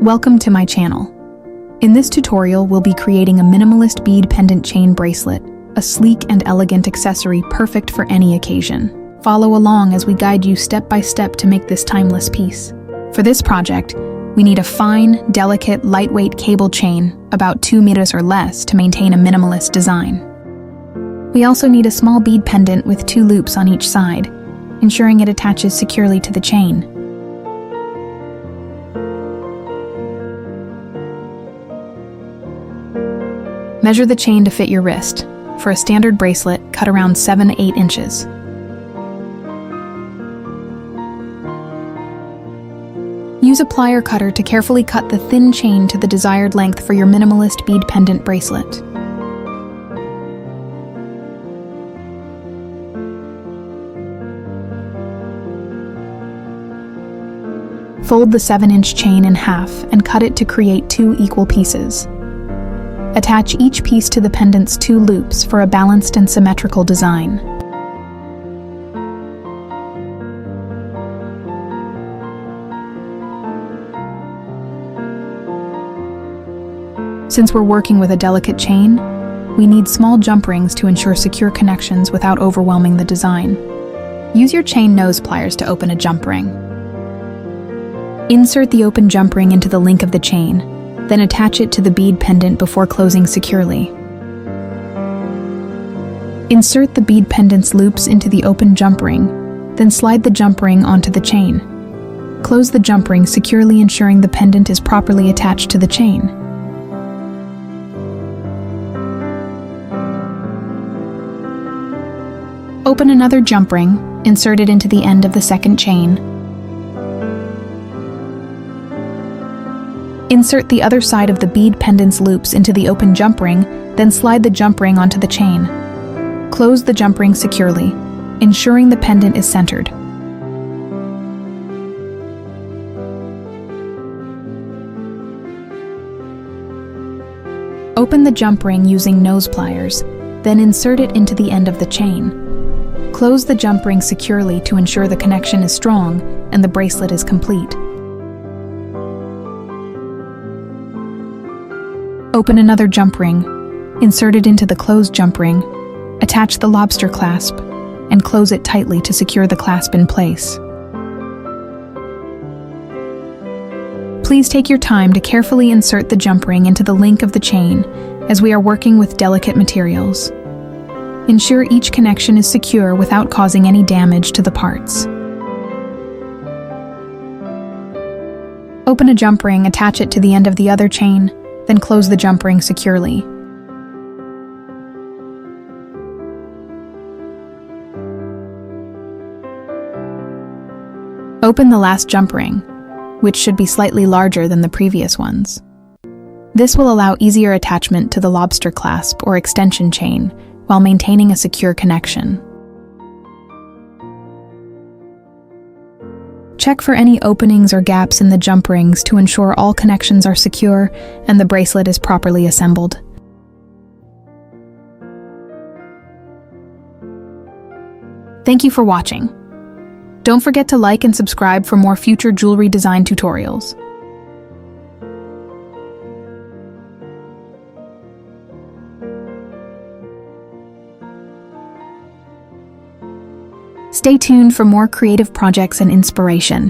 Welcome to my channel. In this tutorial, we'll be creating a minimalist bead pendant chain bracelet, a sleek and elegant accessory perfect for any occasion. Follow along as we guide you step by step to make this timeless piece. For this project, we need a fine, delicate, lightweight cable chain, about 2 meters or less, to maintain a minimalist design. We also need a small bead pendant with 2 loops on each side, ensuring it attaches securely to the chain. Measure the chain to fit your wrist. For a standard bracelet, cut around 7 to 8 inches. Use a plier cutter to carefully cut the thin chain to the desired length for your minimalist bead pendant bracelet. Fold the 7-inch chain in half and cut it to create 2 equal pieces. Attach each piece to the pendant's 2 loops for a balanced and symmetrical design. Since we're working with a delicate chain, we need small jump rings to ensure secure connections without overwhelming the design. Use your chain nose pliers to open a jump ring. Insert the open jump ring into the link of the chain, then attach it to the bead pendant before closing securely. Insert the bead pendant's loops into the open jump ring, then slide the jump ring onto the chain. Close the jump ring securely, ensuring the pendant is properly attached to the chain. Open another jump ring, insert it into the end of the second chain. Insert the other side of the bead pendant's loops into the open jump ring, then slide the jump ring onto the chain. Close the jump ring securely, ensuring the pendant is centered. Open the jump ring using nose pliers, then insert it into the end of the chain. Close the jump ring securely to ensure the connection is strong and the bracelet is complete. Open another jump ring, insert it into the closed jump ring, attach the lobster clasp, and close it tightly to secure the clasp in place. Please take your time to carefully insert the jump ring into the link of the chain, as we are working with delicate materials. Ensure each connection is secure without causing any damage to the parts. Open a jump ring, attach it to the end of the other chain, then close the jump ring securely. Open the last jump ring, which should be slightly larger than the previous ones. This will allow easier attachment to the lobster clasp or extension chain while maintaining a secure connection. Check for any openings or gaps in the jump rings to ensure all connections are secure and the bracelet is properly assembled. Thank you for watching. Don't forget to like and subscribe for more future jewelry design tutorials. Stay tuned for more creative projects and inspiration.